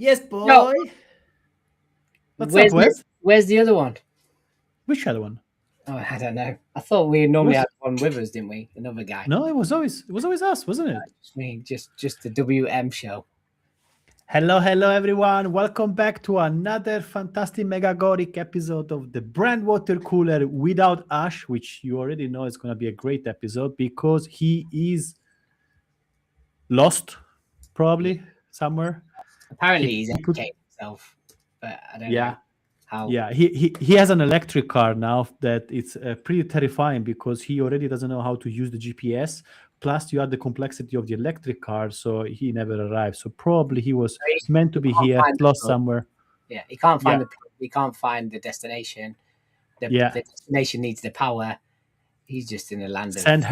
Yes, boy. No. What's up, Wes? Where's the other one? Which other one? Oh, I don't know. I thought we normally had one with us, didn't we? Another guy. No, it was always us, wasn't it? Just the WM show. Hello, everyone. Welcome back to another fantastic megagoric episode of the Brand Watercooler without Ash, which you already know is going to be a great episode because he is lost, probably somewhere. Apparently, he's educating himself, but I don't know how. Yeah, he has an electric car now that it's pretty terrifying because he already doesn't know how to use the GPS. Plus, you add the complexity of the electric car, so he never arrived. So probably he was meant to be here, lost somewhere. Yeah, he can't find the destination. The destination needs the power. He's just in a land of... Send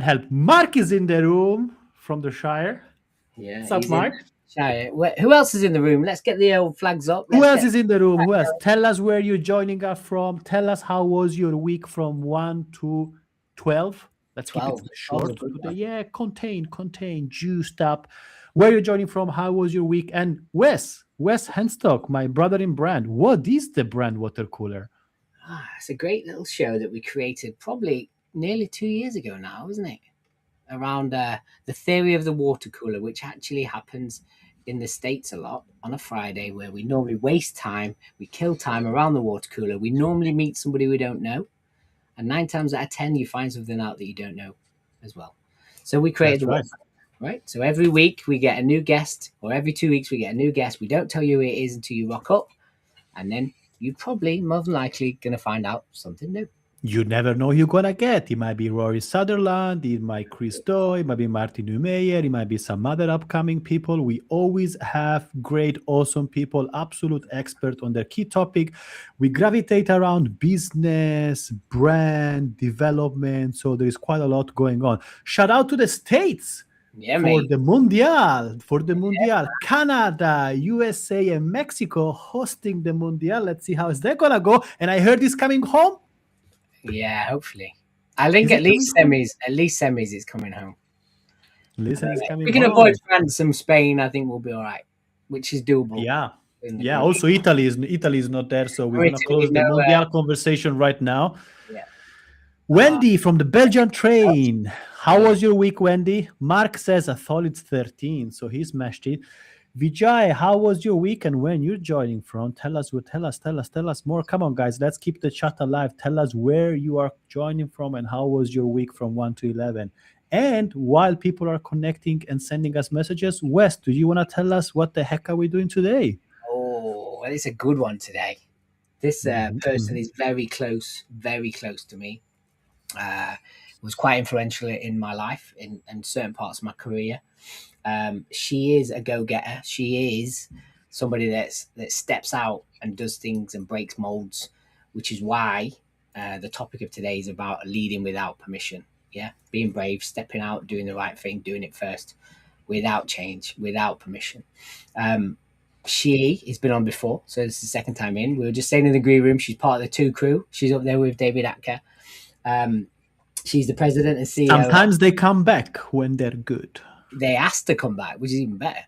help. Mark is in the room from the Shire. Yeah. What's up, Mark? Shire. Who else is in the room? Let's get the old flags up. Who else is in the room? Who else? Tell us where you're joining us from. Tell us how was your week from 1 to 12. Let's keep it short today. Yeah, contain, juiced up. Where you're joining from, how was your week? And Wes Henstock, my brother in brand. What is the Brand Watercooler? It's a great little show that we created probably nearly 2 years ago now, isn't it? Around the theory of the water cooler, which actually happens in the States a lot on a Friday, where we normally waste time, we kill time around the water cooler. We normally meet somebody we don't know. And 9 times out of 10, you find something out that you don't know as well. So we created right? So every week we get a new guest, or every 2 weeks we get a new guest. We don't tell you who it is until you rock up. And then you're probably, more than likely, going to find out something new. You never know who you're going to get. It might be Rory Sutherland, it might Chris Doyle, it might be Martin Neumeyer, it might be some other upcoming people. We always have great, awesome people, absolute expert on their key topic. We gravitate around business, brand, development, so there is quite a lot going on. Shout out to the States. For the Mundial, Canada, USA, and Mexico hosting the Mundial. Let's see how is that going to go. And I heard it's coming home. Yeah, hopefully. I think at least semis is coming home. We can avoid France and Spain. I think we'll be all right, which is doable. Yeah. Also, Italy is not there, so we're going to close the Mundial conversation right now. Yeah. Wendy from the Belgian train. How was your week, Wendy? Mark says a solid 13, so he smashed it. Vijay, how was your week and when you're joining from? Tell us more. Come on, guys, let's keep the chat alive. Tell us where you are joining from and how was your week from 1 to 11. And while people are connecting and sending us messages, Wes, do you want to tell us what the heck are we doing today? Oh, well, it's a good one today. This person is very close to me. Was quite influential in my life in certain parts of my career. She is a go-getter. She is somebody that steps out and does things and breaks molds, which is why the topic of today is about leading without permission. Yeah, being brave, stepping out, doing the right thing, doing it first, without change, without permission. She has been on before, so this is the second time in. We were just saying in the green room, she's part of the 2 crew. She's up there with David Atka. She's the president and CEO. Sometimes they come back when they're good. They asked to come back, which is even better.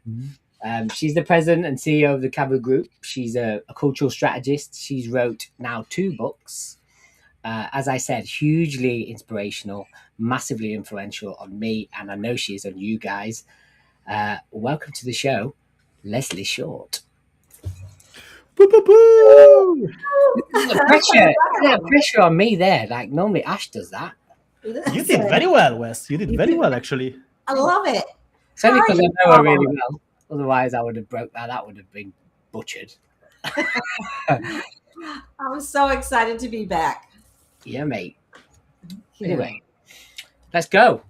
She's the president and CEO of the Cabot Group. She's a cultural strategist. She's wrote now 2 books. As I said, hugely inspirational, massively influential on me, and I know she is on you guys. Welcome to the show, Leslie Short. Boo, boo, boo. There's a pressure. There's a pressure on me there. Like normally Ash does that. You did very well, Wes. You did very well, actually. I love it. It's only How are because I you, know her really Paul? well. Otherwise, I would have broke that. That would have been butchered. I'm so excited to be back. Yeah, mate. Yeah. Anyway, let's go.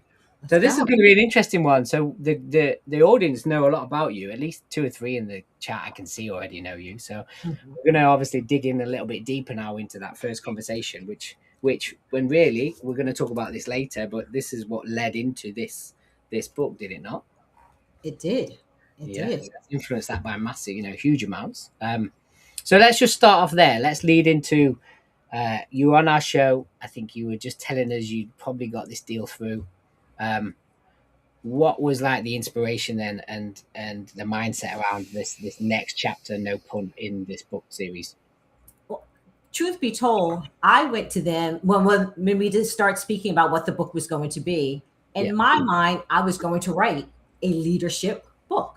So this Let's is go. going to be an interesting one. So the audience know a lot about you. At least 2 or 3 in the chat I can see already know you. So we're going to obviously dig in a little bit deeper now into that first conversation, which when really we're going to talk about this later. But this is what led into this book, did it not? It did. It Yeah, did. so it's influenced that by massive, huge amounts. So let's just start off there. Let's lead into you were on our show. I think you were just telling us you probably got this deal through. What was like the inspiration then and the mindset around this next chapter, no pun, in this book series? Well, truth be told, I went to them when we did start speaking about what the book was going to be. In Yeah. my mind, I was going to write a leadership book.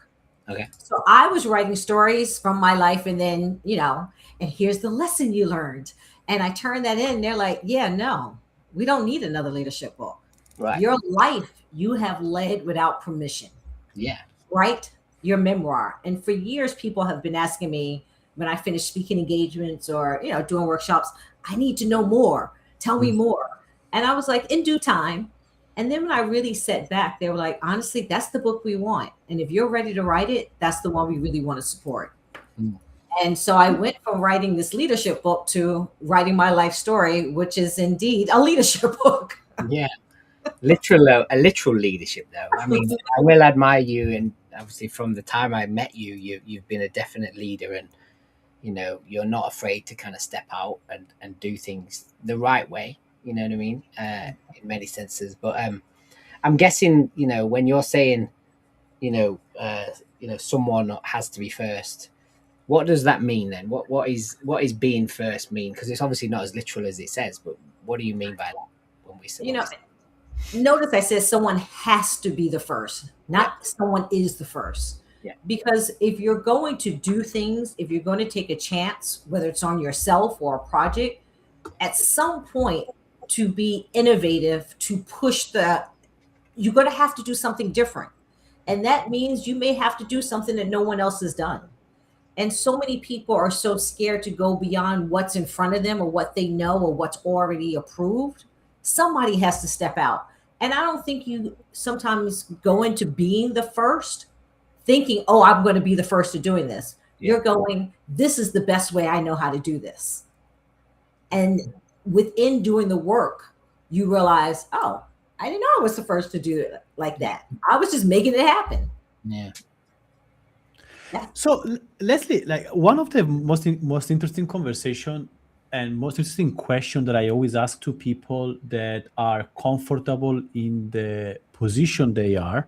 Okay. So I was writing stories from my life, and then, and here's the lesson you learned. And I turned that in. They're like, yeah, no, we don't need another leadership book. Right. Your life, you have led without permission. Yeah. Right? Your memoir. And for years, people have been asking me when I finish speaking engagements or, doing workshops, I need to know more. Tell me more. And I was like, in due time. And then when I really sat back, they were like, honestly, that's the book we want. And if you're ready to write it, that's the one we really want to support. Mm. And so I went from writing this leadership book to writing my life story, which is indeed a leadership book. Yeah. A literal leadership though. I mean, I will admire you, and obviously from the time I met you, you've been a definite leader, and you're not afraid to kind of step out and do things the right way. You know what I mean? In many senses. But I'm guessing, when you're saying, someone has to be first, what does that mean then? What is being first mean? Because it's obviously not as literal as it says, but what do you mean by that when we say Notice I said someone has to be the first, not someone is the first. Yeah. Because if you're going to do things, if you're going to take a chance, whether it's on yourself or a project, at some point to be innovative, to push you're going to have to do something different. And that means you may have to do something that no one else has done. And so many people are so scared to go beyond what's in front of them or what they know or what's already approved. Somebody has to step out. And I don't think you sometimes go into being the first thinking, oh, I'm going to be the first to doing this. Yeah. You're going, this is the best way I know how to do this. And within doing the work, you realize, oh, I didn't know I was the first to do it like that. I was just making it happen. Yeah. So Leslie, like one of the most interesting conversation and most interesting question that I always ask to people that are comfortable in the position they are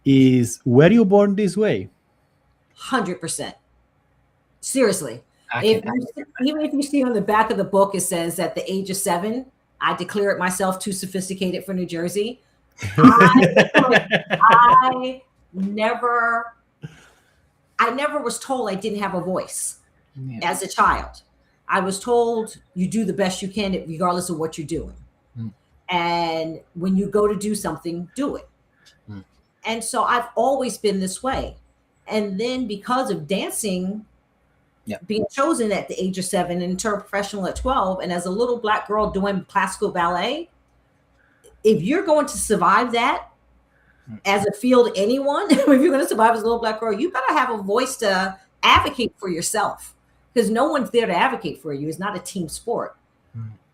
is, were you born this way? 100%. Seriously. Even if you see on the back of the book, it says at the age of 7, I declared myself too sophisticated for New Jersey. I never was told I didn't have a voice as a child. I was told you do the best you can regardless of what you're doing. And when you go to do something, do it. And so I've always been this way. And then because of dancing, being chosen at the age of 7 and turned professional at 12, and as a little Black girl doing classical ballet, if you're going to survive that as a field, anyone, if you're going to survive as a little Black girl, you better have a voice to advocate for yourself, because no one's there to advocate for you. It's not a team sport.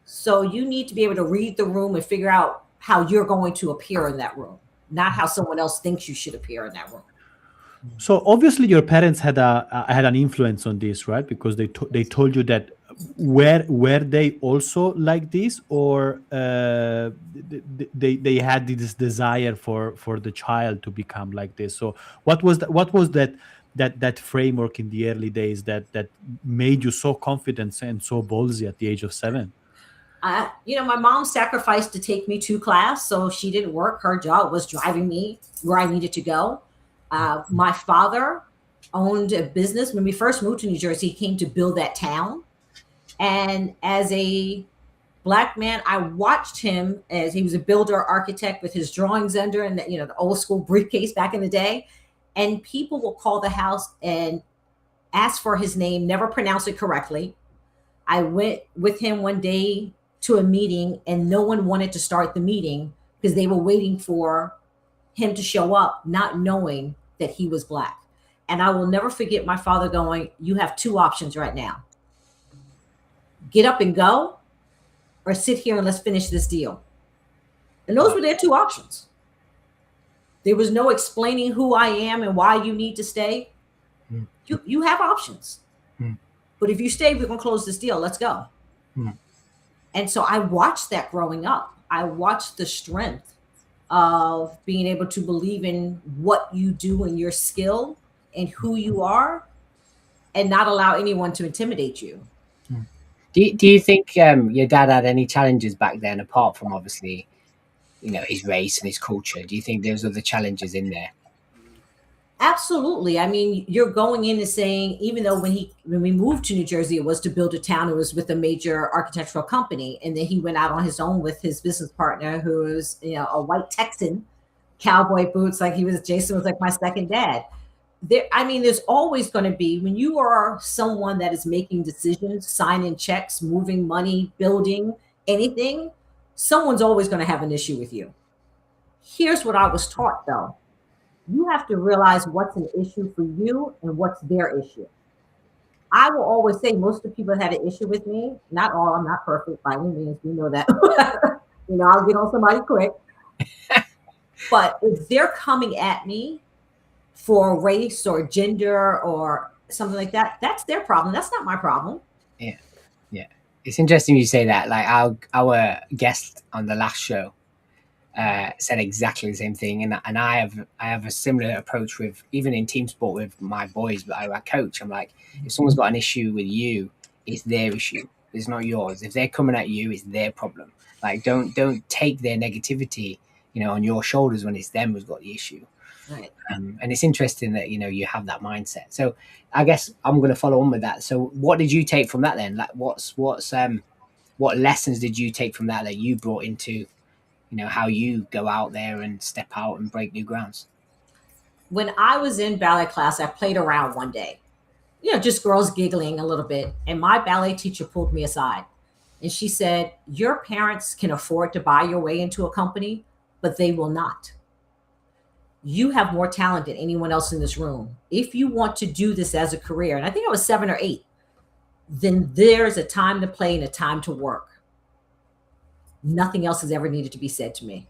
So you need to be able to read the room and figure out how you're going to appear in that room, not how someone else thinks you should appear in that room. So obviously your parents had an influence on this, right? Because they told you that. Were they also like this, or they had this desire for the child to become like this? So what was that framework in the early days that made you so confident and so ballsy at the age of 7? My mom sacrificed to take me to class, so she didn't work. Her job was driving me where I needed to go. My father owned a business. When we first moved to New Jersey, he came to build that town. And as a Black man, I watched him as he was a builder architect with his drawings under and the old school briefcase back in the day. And people will call the house and ask for his name, never pronounce it correctly. I went with him one day to a meeting and no one wanted to start the meeting because they were waiting for him to show up, not knowing that he was Black. And I will never forget my father going, "You have two options right now. Get up and go, or sit here and let's finish this deal." And those were their two options. There was no explaining who I am and why you need to stay. You have options. But if you stay, we're going to close this deal. Let's go. And so I watched that growing up. I watched the strength of being able to believe in what you do and your skill and who you are, and not allow anyone to intimidate you. Do you think your dad had any challenges back then, apart from obviously, his race and his culture? Do you think there's other challenges in there? Absolutely. I mean, you're going in and saying, even though when we moved to New Jersey, it was to build a town. It was with a major architectural company, and then he went out on his own with his business partner, who was a white Texan, cowboy boots. Like Jason was like my second dad. There's always going to be, when you are someone that is making decisions, signing checks, moving money, building anything, someone's always going to have an issue with you. Here's what I was taught, though. You have to realize what's an issue for you and what's their issue. I will always say most of the people that had an issue with me, not all, I'm not perfect by any means, you know that. I'll get on somebody quick. But if they're coming at me for race or gender or something like that, that's their problem. That's not my problem. Yeah. It's interesting you say that. Like our guest on the last show said exactly the same thing, and I have a similar approach with, even in team sport with my boys that I coach. I'm like, if someone's got an issue with you, it's their issue. It's not yours. If they're coming at you, it's their problem. Like, don't take their negativity, on your shoulders when it's them who's got the issue. Right. And it's interesting that you have that mindset. So I guess I'm going to follow on with that. So what did you take from that then? Like, what lessons did you take from that you brought into how you go out there and step out and break new grounds? When I was in ballet class, I played around one day, just girls giggling a little bit, and my ballet teacher pulled me aside and she said, "Your parents can afford to buy your way into a company, but they will not. You have more talent than anyone else in this room. If you want to do this as a career," and I think I was 7 or 8, "then there's a time to play and a time to work." Nothing else has ever needed to be said to me.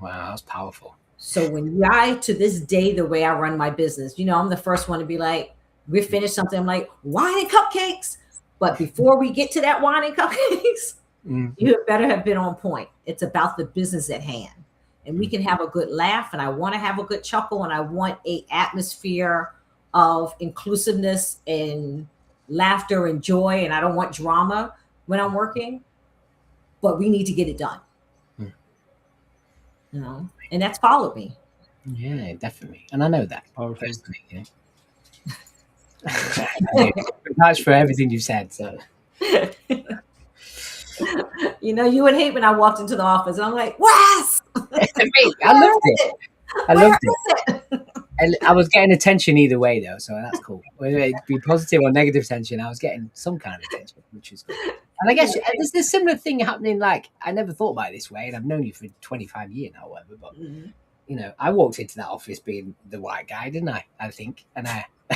Wow, that's powerful. So to this day, the way I run my business, I'm the first one to be like, we finish something, I'm like, "Wine and cupcakes." But before we get to that wine and cupcakes, you better have been on point. It's about the business at hand. And we can have a good laugh, and I want to have a good chuckle, and I want an atmosphere of inclusiveness and laughter and joy, and I don't want drama when I'm working, but we need to get it done. And that's followed me. Yeah, definitely. And I know that personally. Much for everything you said. So you would hate when I walked into the office and I'm like, "Wes!" I loved it. I loved it. And I was getting attention either way, though, so that's cool. Whether it be positive or negative attention, I was getting some kind of attention, which is good. And I guess there's this similar thing happening. Like, I never thought about it this way, and I've known you for 25 years now, whatever. But I walked into that office being the white guy, didn't I? I think, and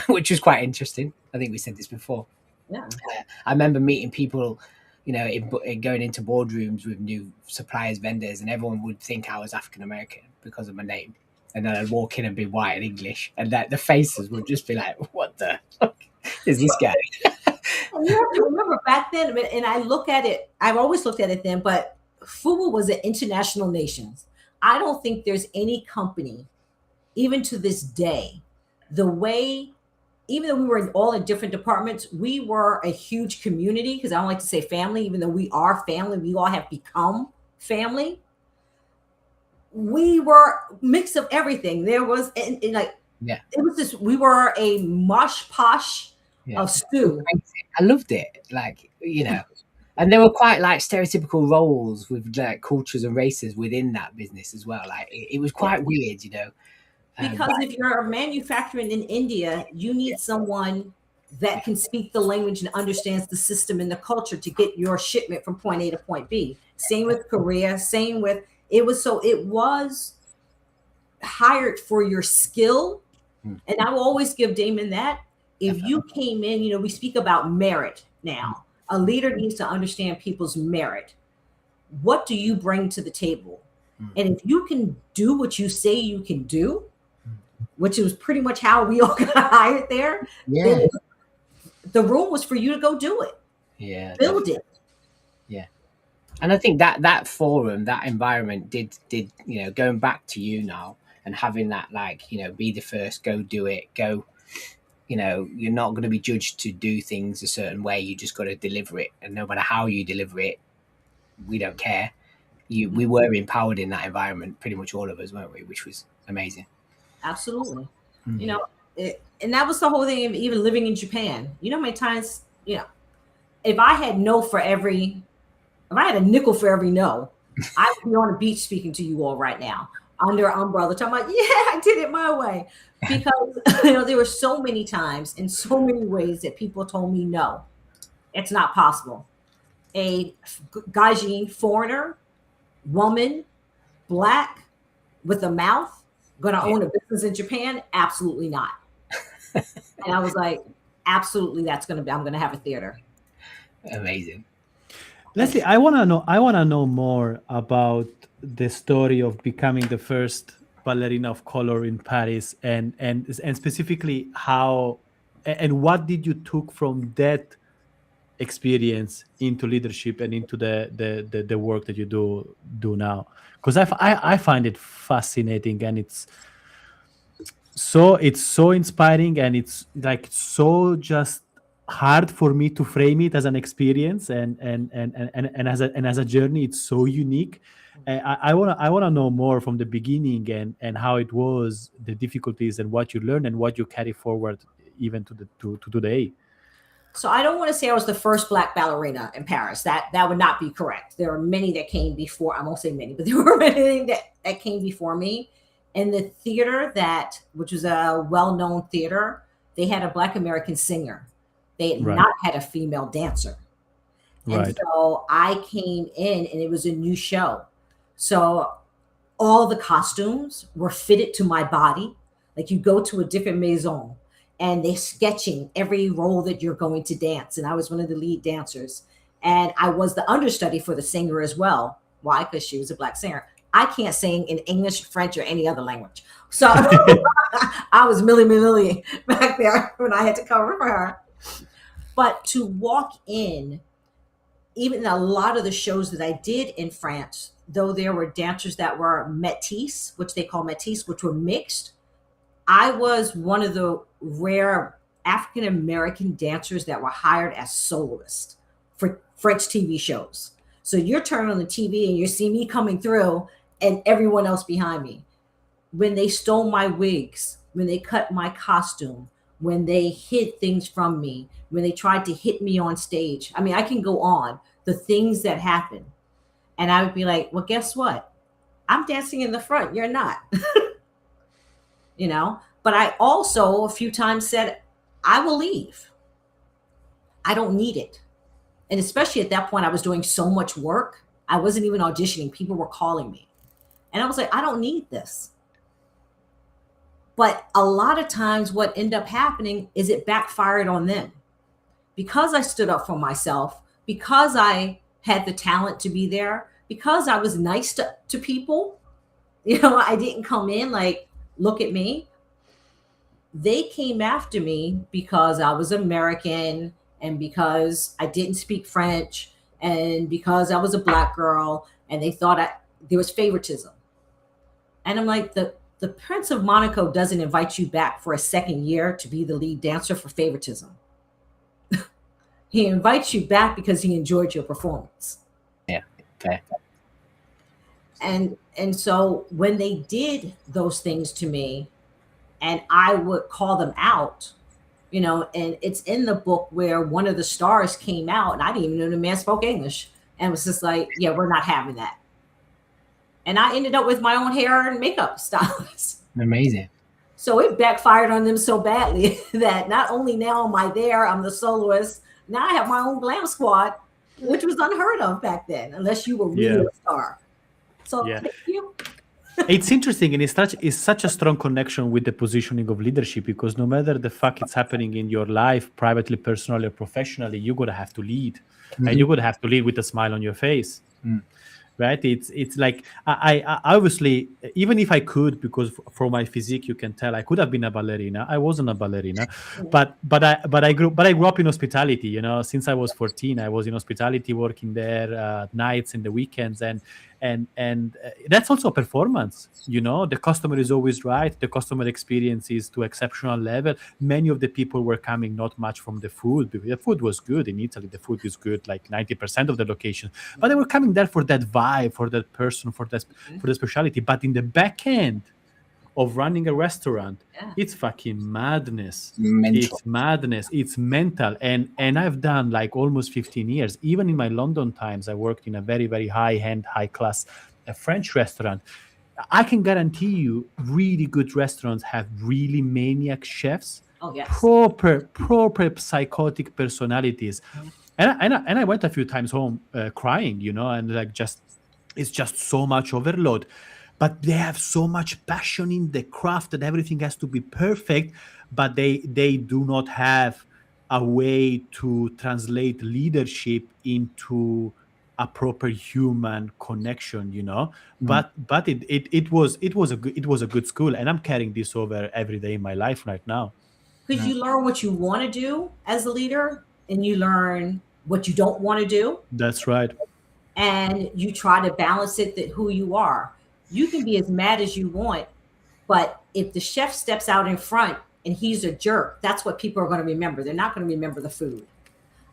which was quite interesting. I think we said this before. Yeah. I remember meeting people, going into boardrooms with new suppliers, vendors, and everyone would think I was African American because of my name. And then I'd walk in and be white and English, and that the faces would just be like, "What the fuck is this guy?" And you have to remember back then, and I look at it, I've always looked at it then, but FUBU was an international nation. I don't think there's any company, even to this day, even though we were all in different departments, we were a huge community, because I don't like to say family, even though we are family, we all have become family. We were a mix of everything. There was, and like Yeah. It was just, we were a mosh posh Yeah. of stew. I loved it. Like, you know, and there were quite like stereotypical roles with like cultures and races within that business as well. Like, it was quite weird, you know. Because if you're manufacturing in India, you need someone that can speak the language and understands the system and the culture to get your shipment from point A to point B. Same with Korea, same with, it was hired for your skill. And I will always give Damon that. If you came in, you know, we speak about merit now. A leader needs to understand people's merit. What do you bring to the table? And if you can do what you say you can do, which was pretty much how we all got hired there, yeah, the room was for you to go do it. Yeah, Build definitely. it. Yeah. And I think that forum, that environment did, you know, going back to you now and having that, like, you know, be the first, go do it, go, you know, you're not going to be judged to do things a certain way. You just got to deliver it. And no matter how you deliver it, we don't care. We were empowered in that environment, pretty much all of us, weren't we? Which was amazing. Absolutely. You know, and that was the whole thing of even living in Japan. You know how many times, you know, if I had a nickel for every no, I would be on a beach speaking to you all right now under an umbrella, talking about, yeah, I did it my way. Because, you know, there were so many times in so many ways that people told me, no, it's not possible. A gaijin, foreigner, woman, black, with a mouth, going to own a business in Japan? Absolutely not. And I was like, absolutely, I'm going to have a theater. Amazing. Leslie, I want to know more about the story of becoming the first ballerina of color in Paris, and specifically how and what did you took from that experience into leadership and into the work that you do now? Because I find it fascinating, and it's so inspiring, and it's like so just hard for me to frame it as an experience, and as a journey. It's so unique. I want to know more from the beginning, and how it was, the difficulties, and what you learned and what you carry forward even to today. So I don't want to say I was the first black ballerina in Paris. That would not be correct. There are many that came before. I won't say many, but there were many that came before me. In the theater, which was a well-known theater, they had a Black American singer. They had not had a female dancer. And so I came in, and it was a new show. So all the costumes were fitted to my body. Like, you go to a different maison, and they're sketching every role that you're going to dance. And I was one of the lead dancers. And I was the understudy for the singer as well. Why? Because she was a black singer. I can't sing in English, French, or any other language. So I was Millie back there when I had to cover for her. But to walk in, even a lot of the shows that I did in France, though there were dancers that were métis, which they call métis, which were mixed, I was one of the rare African American dancers that were hired as soloists for French TV shows. So you're turning on the TV and you see me coming through and everyone else behind me. When they stole my wigs, when they cut my costume, when they hid things from me, when they tried to hit me on stage. I mean, I can go on, the things that happen. And I would be like, well, guess what? I'm dancing in the front. You're not. You know, but I also a few times said, I will leave. I don't need it. And especially at that point, I was doing so much work. I wasn't even auditioning. People were calling me. And I was like, I don't need this. But a lot of times what ended up happening is it backfired on them. Because I stood up for myself, because I had the talent to be there, because I was nice to people, you know, I didn't come in like, look at me. They came after me because I was American, and because I didn't speak French, and because I was a black girl, and they thought there was favoritism. And I'm like, the Prince of Monaco doesn't invite you back for a second year to be the lead dancer for favoritism. He invites you back because he enjoyed your performance. Yeah. Okay. And so when they did those things to me, and I would call them out, and it's in the book where one of the stars came out and I didn't even know the man spoke English and was just like, yeah, we're not having that. And I ended up with my own hair and makeup stylist. Amazing. So it backfired on them so badly that not only now am I there, I'm the soloist, now I have my own glam squad, which was unheard of back then, unless you were really a star. So thank you. It's interesting, and it's such a strong connection with the positioning of leadership, because no matter the fuck it's happening in your life, privately, personally, or professionally, you're gonna have to lead, and you're gonna have to lead with a smile on your face. Right? It's like I obviously, even if I could, because from my physique you can tell I could have been a ballerina. I wasn't a ballerina, but I grew up in hospitality. Since I was 14, I was in hospitality, working there nights and the weekends, and that's also performance. The customer is always right. The customer experience is to exceptional level. Many of the people were coming not much from the food. The food was good in Italy. The food is good like 90% of the locations, but they were coming there for that vibe, for that person, for the specialty. But in the back end of running a restaurant, it's fucking madness. It's madness. It's mental. And I've done like almost 15 years. Even in my London times, I worked in a very, very high-end, high-class French restaurant. I can guarantee you really good restaurants have really maniac chefs, proper psychotic personalities. And I went a few times home crying, and like it's just so much overload. But they have so much passion in the craft that everything has to be perfect, but they do not have a way to translate leadership into a proper human connection, But it was a good school, and I'm carrying this over every day in my life right now. Because you learn what you want to do as a leader, and you learn what you don't want to do. That's right. And you try to balance it that who you are. You can be as mad as you want, but if the chef steps out in front and he's a jerk, that's what people are going to remember. They're not going to remember the food.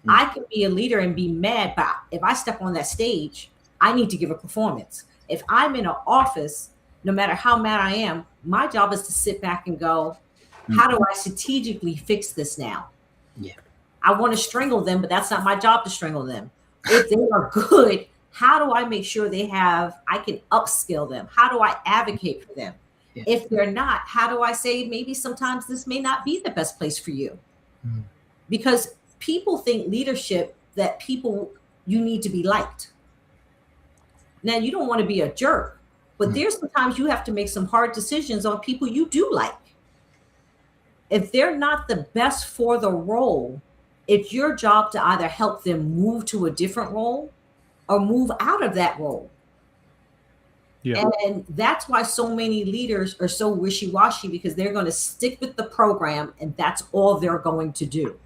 I can be a leader and be mad, but if I step on that stage, I need to give a performance. If I'm in an office, no matter how mad I am, my job is to sit back and go, how do I strategically fix this now? I want to strangle them, but that's not my job to strangle them. If they are good, how do I make sure I can upskill them? How do I advocate for them? If they're not, how do I say maybe sometimes this may not be the best place for you? Because people think leadership that you need to be liked. Now, you don't want to be a jerk, but there's sometimes you have to make some hard decisions on people you do like. If they're not the best for the role, it's your job to either help them move to a different role or move out of that role. And that's why so many leaders are so wishy-washy, because they're going to stick with the program and that's all they're going to do.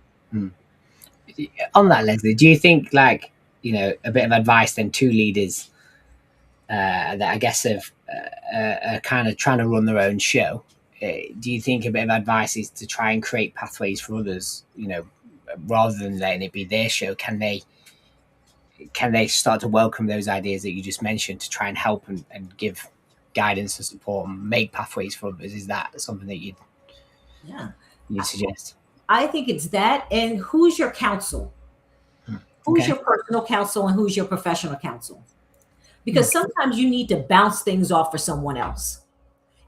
On that, Leslie, do you think a bit of advice then to leaders that I guess are kind of trying to run their own show? Do you think a bit of advice is to try and create pathways for others, rather than letting it be their show? Can they start to welcome those ideas that you just mentioned to try and help and give guidance and support and make pathways for others? Is that something that you'd suggest? I think it's that. And who's your counsel? Who's your personal counsel and who's your professional counsel? Because sometimes you need to bounce things off for someone else.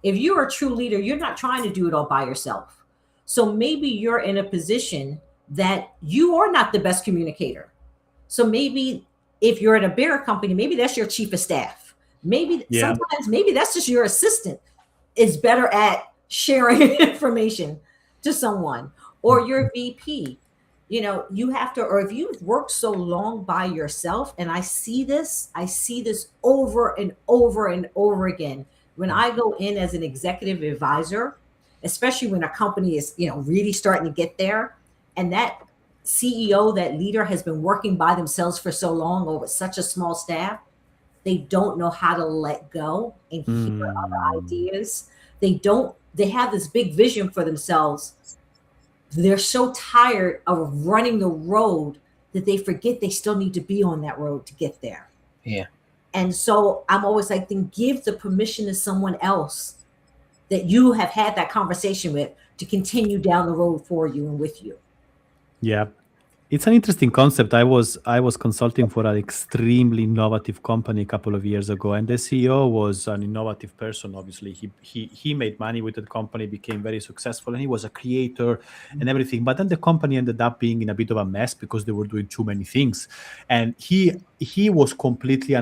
If you're a true leader, you're not trying to do it all by yourself. So maybe you're in a position that you are not the best communicator. So maybe if you're at a bigger company, maybe that's your chief of staff. Maybe sometimes that's just your assistant is better at sharing information to someone, or your VP. You have to, or if you've worked so long by yourself, and I see this over and over and over again. When I go in as an executive advisor, especially when a company is, really starting to get there, and that CEO, that leader has been working by themselves for so long or with such a small staff, they don't know how to let go and hear other ideas. They have this big vision for themselves. They're so tired of running the road that they forget they still need to be on that road to get there. Yeah. And so I'm always like, then give the permission to someone else that you have had that conversation with to continue down the road for you and with you. Yeah. It's an interesting concept. I was consulting for an extremely innovative company a couple of years ago, and the CEO was an innovative person. Obviously, he made money with the company, became very successful, and he was a creator and everything. But then the company ended up being in a bit of a mess because they were doing too many things, and he was completely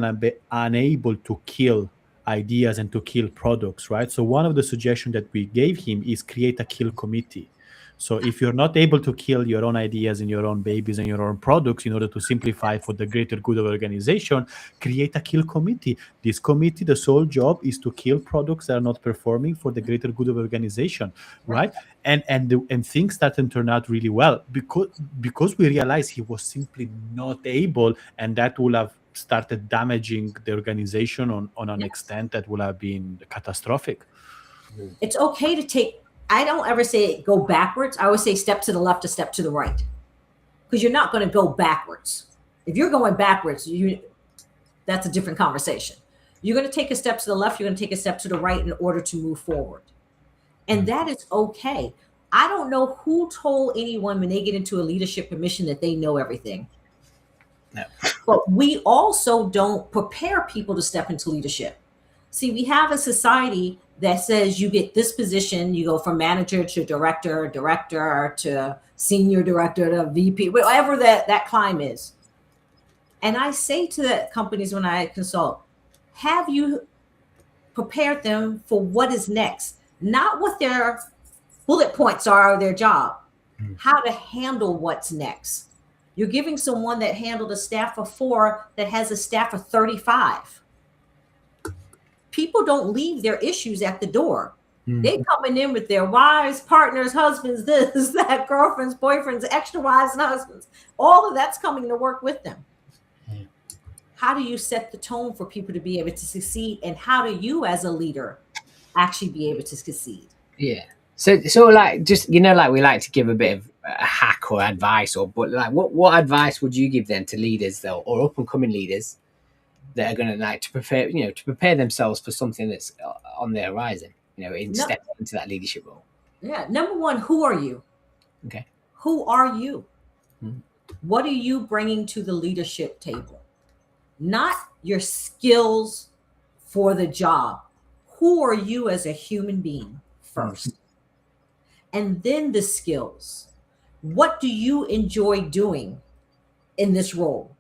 unable to kill ideas and to kill products. Right. So one of the suggestions that we gave him is create a kill committee. So if you're not able to kill your own ideas and your own babies and your own products in order to simplify for the greater good of the organization, create a kill committee. This committee, the sole job is to kill products that are not performing for the greater good of the organization, right? And things started to turn out really well because we realized he was simply not able, and that would have started damaging the organization on an extent that would have been catastrophic. It's okay to take, I don't ever say go backwards. I always say step to the left, a step to the right, because you're not going to go backwards. If you're going backwards, that's a different conversation. You're going to take a step to the left. You're going to take a step to the right in order to move forward. And that is okay. I don't know who told anyone when they get into a leadership position that they know everything. No. But we also don't prepare people to step into leadership. See, we have a society that says you get this position, you go from manager to director to senior director to VP, whatever that climb is. And I say to the companies when I consult, have you prepared them for what is next? Not what their bullet points are of their job, how to handle what's next. You're giving someone that handled a staff of 4 that has a staff of 35. People don't leave their issues at the door. They're coming in with their wives, partners, husbands, this, that, girlfriends, boyfriends, extra wives and husbands. All of that's coming to work with them. How do you set the tone for people to be able to succeed? And how do you as a leader actually be able to succeed? Yeah. So like, just, like we like to give a bit of a hack or advice, but like what advice would you give then to leaders though, or up and coming leaders that are going to like to prepare themselves for something that's on the horizon, stepping into that leadership role? Yeah. Number one, who are you? Okay. Who are you? What are you bringing to the leadership table? Not your skills for the job. Who are you as a human being first? And then the skills. What do you enjoy doing in this role?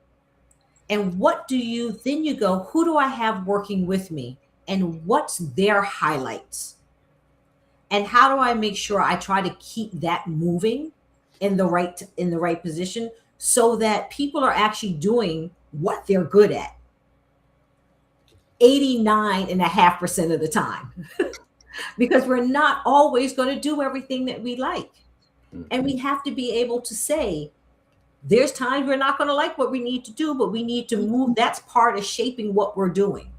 And then you go, who do I have working with me? And what's their highlights? And how do I make sure I try to keep that moving in the right position so that people are actually doing what they're good at 89.5% of the time. Because we're not always going to do everything that we like. And we have to be able to say, there's times we're not going to like what we need to do, but we need to move. That's part of shaping what we're doing.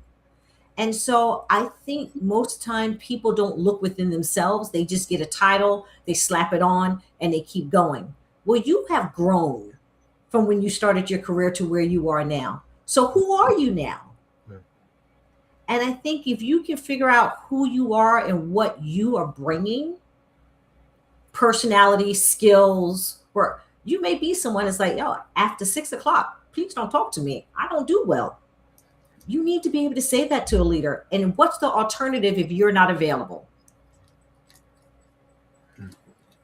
And so I think most of the time people don't look within themselves. They just get a title, they slap it on, and they keep going. Well, you have grown from when you started your career to where you are now. So who are you now? And I think if you can figure out who you are and what you are bringing, personality, skills, work, you may be someone that's like, after 6 o'clock, please don't talk to me. I don't do well. You need to be able to say that to a leader. And what's the alternative if you're not available?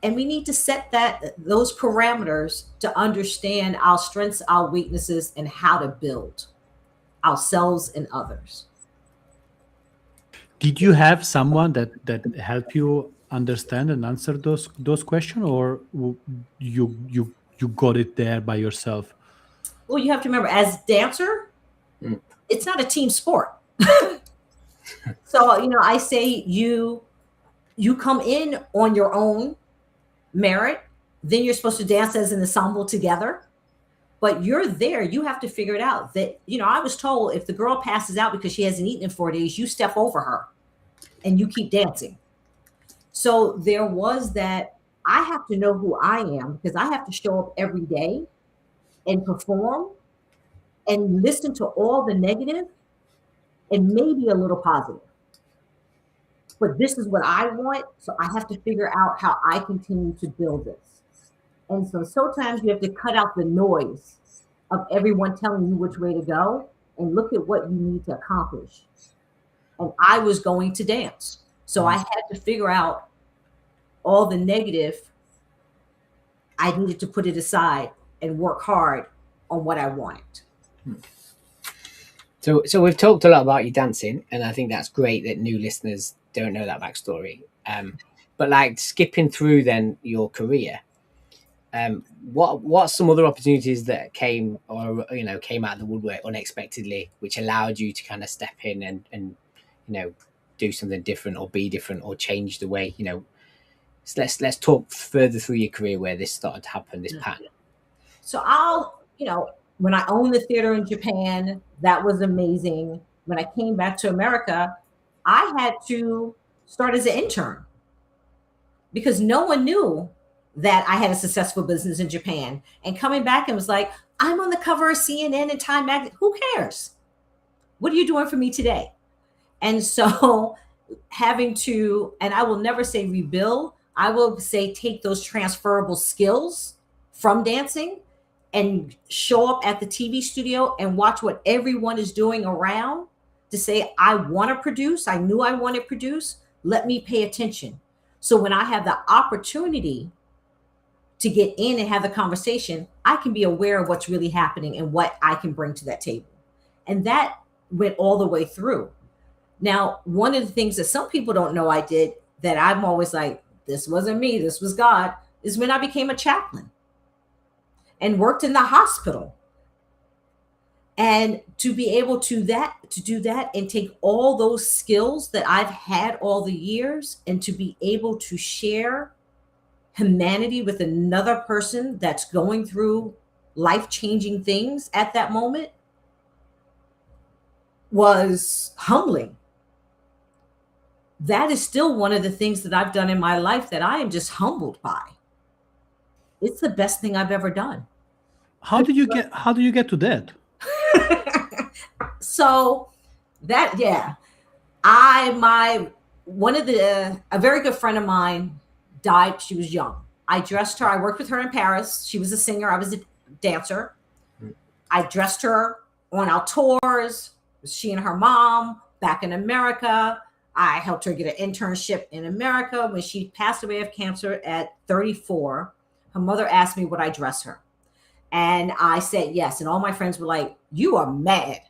And we need to set those parameters to understand our strengths, our weaknesses, and how to build ourselves and others. Did you have someone that helped you understand and answer those questions, or you got it there by yourself? Well, you have to remember, as dancer, it's not a team sport. So, I say you come in on your own merit, then you're supposed to dance as an ensemble together. But you're there, you have to figure it out. That, I was told if the girl passes out because she hasn't eaten in 4 days, you step over her and you keep dancing. So there was that. I have to know who I am because I have to show up every day and perform and listen to all the negative and maybe a little positive. but this is what I want. So I have to figure out how I continue to build this. And so sometimes you have to cut out the noise of everyone telling you which way to go and look at what you need to accomplish. And I was going to dance. So I had to figure out all the negative. I needed to put it aside and work hard on what I wanted. So we've talked a lot about you dancing, and I think that's great that new listeners don't know that backstory. But like skipping through then your career, what's some other opportunities that came out of the woodwork unexpectedly, which allowed you to kind of step in and do something different or be different or change the way, So let's talk further through your career where this started to happen, this pattern. So when I owned the theater in Japan, that was amazing. When I came back to America, I had to start as an intern because no one knew that I had a successful business in Japan. And coming back and was like, I'm on the cover of CNN and Time Magazine. Who cares? What are you doing for me today? And so having to, and I will never say rebuild, I will say take those transferable skills from dancing and show up at the TV studio and watch what everyone is doing around to say, I want to produce. I knew I wanted to produce. Let me pay attention. So when I have the opportunity to get in and have the conversation, I can be aware of what's really happening and what I can bring to that table. And that went all the way through. Now, one of the things that some people don't know I did that I'm always like, this wasn't me, this was God, is when I became a chaplain and worked in the hospital. And to be able to do that and take all those skills that I've had all the years and to be able to share humanity with another person that's going through life-changing things at that moment was humbling. That is still one of the things that I've done in my life that I am just humbled by. It's the best thing I've ever done. How did you get to that? So that, a very good friend of mine died. She was young. I dressed her. I worked with her in Paris. She was a singer. I was a dancer. I dressed her on our tours. She and her mom back in America. I helped her get an internship in America. When she passed away of cancer at 34, her mother asked me would I dress her. And I said yes. And all my friends were like, you are mad.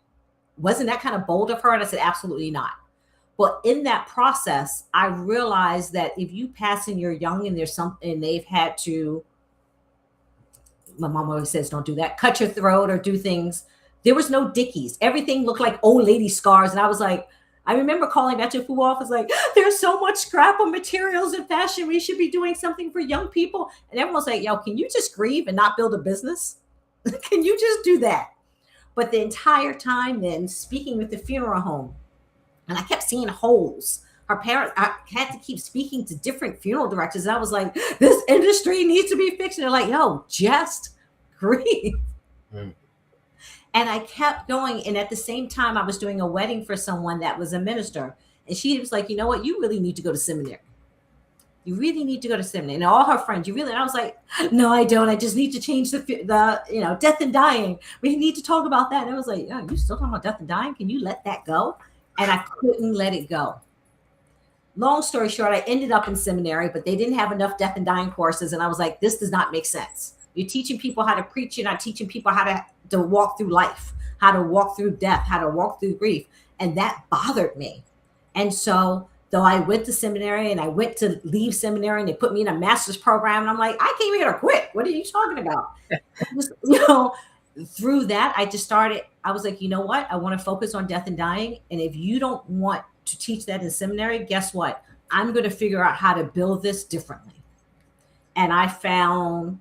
Wasn't that kind of bold of her? And I said, absolutely not. But in that process, I realized that if you pass and you're young and there's something and they've had to, my mom always says, don't do that, cut your throat or do things. There was no Dickies. Everything looked like old lady scars. And I was like, I remember calling back to the food office like, there's so much scrap of materials in fashion. We should be doing something for young people. And everyone's like, yo, can you just grieve and not build a business? Can you just do that? But the entire time then speaking with the funeral home, and I kept seeing holes. I had to keep speaking to different funeral directors. And I was like, this industry needs to be fixed. And they're like, yo, just grieve. And I kept going. And at the same time, I was doing a wedding for someone that was a minister. And she was like, you know what? You really need to go to seminary. You really need to go to seminary. And all her friends, and I was like, no, I don't. I just need to change the death and dying. We need to talk about that. And I was like, oh, you still talking about death and dying? Can you let that go? And I couldn't let it go. Long story short, I ended up in seminary, but they didn't have enough death and dying courses. And I was like, this does not make sense. You're teaching people how to preach. You're not teaching people how to walk through life, how to walk through death, how to walk through grief. And that bothered me. And so though I went to seminary and I went to leave seminary and they put me in a master's program. And I'm like, I came here to quit. What are you talking about? Through that, I was like, you know what? I want to focus on death and dying. And if you don't want to teach that in seminary, guess what? I'm going to figure out how to build this differently. And I found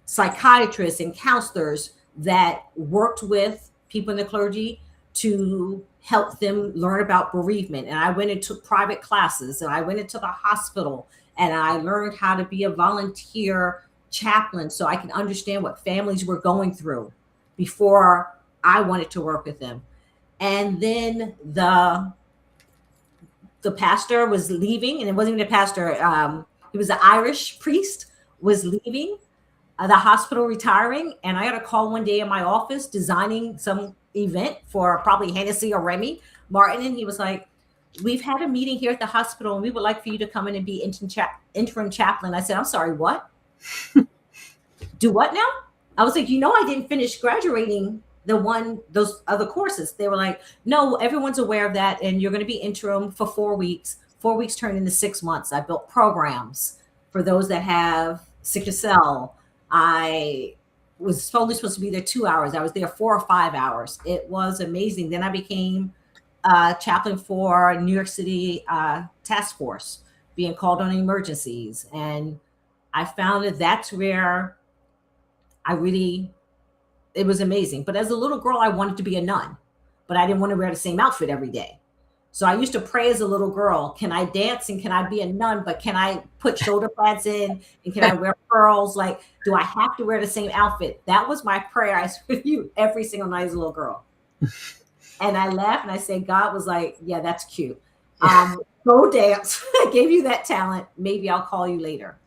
psychiatrists and counselors that worked with people in the clergy to help them learn about bereavement. And I went and took private classes and I went into the hospital and I learned how to be a volunteer chaplain so I can understand what families were going through before I wanted to work with them. And then the pastor was leaving, and it wasn't even a pastor. He was an Irish priest, was leaving the hospital, retiring. And I got a call one day in my office designing some event for probably Hennessy or Remy Martin. And he was like, we've had a meeting here at the hospital and we would like for you to come in and be interim chaplain. I said, I'm sorry, what? Do what now? I was like, I didn't finish graduating those other courses. They were like, no, everyone's aware of that. And you're going to be interim for 4 weeks. 4 weeks turned into 6 months. I built programs for those that have sickle cell. I was only supposed to be there 2 hours. I was there 4 or 5 hours. It was amazing. Then I became a chaplain for New York City task force, being called on emergencies. And I found that that's where it was amazing. But as a little girl, I wanted to be a nun, but I didn't want to wear the same outfit every day. So I used to pray as a little girl, can I dance and can I be a nun, but can I put shoulder pads in and can I wear pearls? Like, do I have to wear the same outfit? That was my prayer. I with you every single night as a little girl. And I laughed and I said, God was like, yeah, that's cute. Go dance. I gave you that talent. Maybe I'll call you later.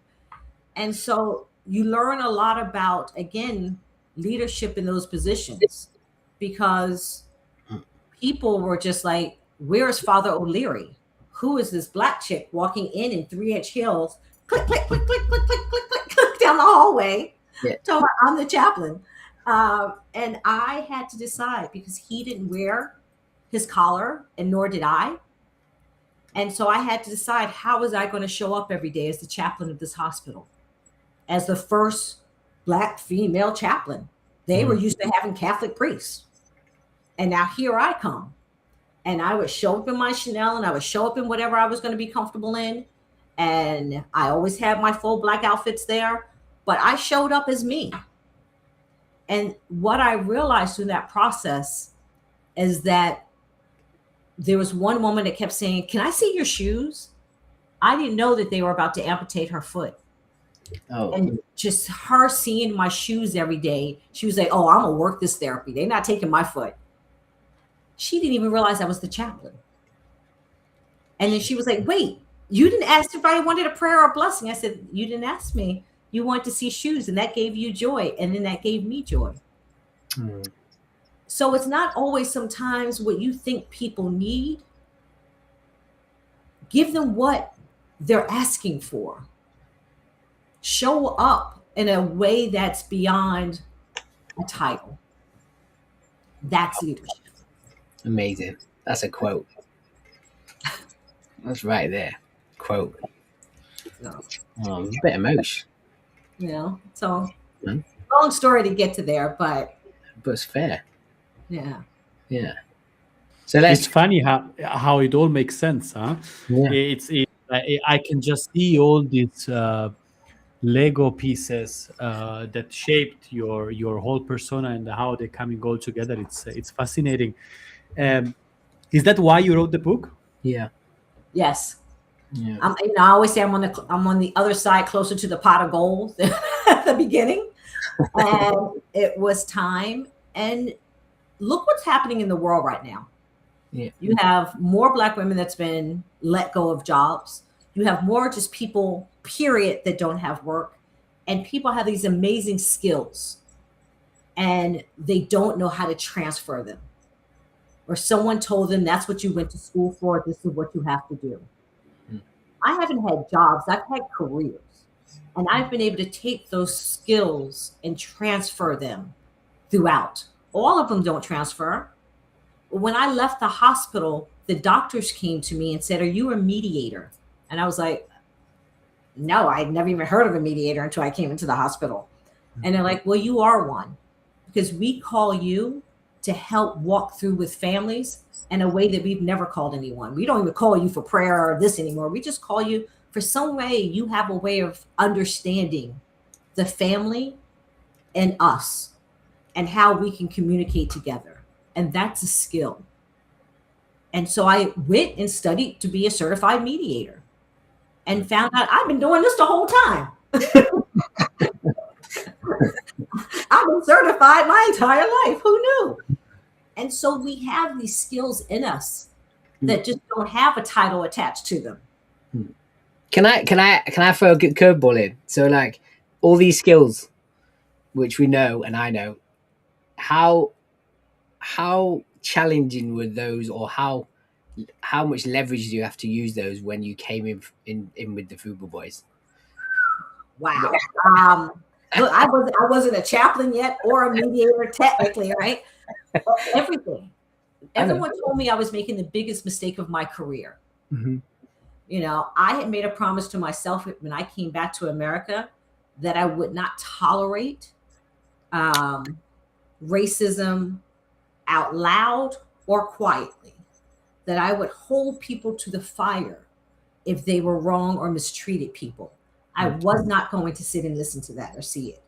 And so you learn a lot about, again, leadership in those positions, because people were just like, where's Father O'Leary? Who is this black chick walking in 3-inch heels, click, click, click, click, click, click, click, click, click down the hallway? Yeah. So I'm the chaplain. And I had to decide, because he didn't wear his collar and nor did I. And so I had to decide, how was I going to show up every day as the chaplain of this hospital, as the first black female chaplain. They were used to having Catholic priests. And now here I come. And I would show up in my Chanel and I would show up in whatever I was going to be comfortable in. And I always had my full black outfits there, but I showed up as me. And what I realized through that process is that there was one woman that kept saying, can I see your shoes? I didn't know that they were about to amputate her foot. Oh. And just her seeing my shoes every day, she was like, oh, I'm going to work this therapy. They're not taking my foot. She didn't even realize I was the chaplain. And then she was like, wait, you didn't ask if I wanted a prayer or a blessing. I said, you didn't ask me. You wanted to see shoes, and that gave you joy. And then that gave me joy. So it's not always sometimes what you think people need. Give them what they're asking for. Show up in a way that's beyond a title. That's leadership. Amazing. That's a quote. That's right there. Quote. No. A bit emotional. So long story to get to there, but it's fair. Yeah. Yeah. So it's funny how it all makes sense, huh? Yeah. I can just see all these Lego pieces that shaped your whole persona and how they come and go together. It's fascinating. Is that why you wrote the book? Yeah. Yes. Yeah. I always say I'm on the other side, closer to the pot of gold at the beginning. And it was time. And look what's happening in the world right now. Yeah. You have more Black women that's been let go of jobs. You have more just people, period, that don't have work. And people have these amazing skills. And they don't know how to transfer them. Or someone told them, that's what you went to school for. This is what you have to do. I haven't had jobs. I've had careers. And I've been able to take those skills and transfer them throughout. All of them don't transfer. When I left the hospital, the doctors came to me and said, are you a mediator? And I was like, no, I'd never even heard of a mediator until I came into the hospital. And they're like, well, you are one, because we call you to help walk through with families in a way that we've never called anyone. We don't even call you for prayer or this anymore. We just call you for some way you have a way of understanding the family and us and how we can communicate together. And that's a skill. And so I went and studied to be a certified mediator and found out I've been doing this the whole time. I've been certified my entire life. Who knew? And so we have these skills in us. that just don't have a title attached to them. Can I throw a good curveball in? So like all these skills, which we know and I know, how challenging were those, or how much leverage do you have to use those when you came in with the Fubu Boys? Wow. Look, I wasn't a chaplain yet or a mediator technically, right? Everything. Everyone told me I was making the biggest mistake of my career. Mm-hmm. You know, I had made a promise to myself when I came back to America that I would not tolerate racism out loud or quietly, that I would hold people to the fire if they were wrong or mistreated people. I was not going to sit and listen to that or see it.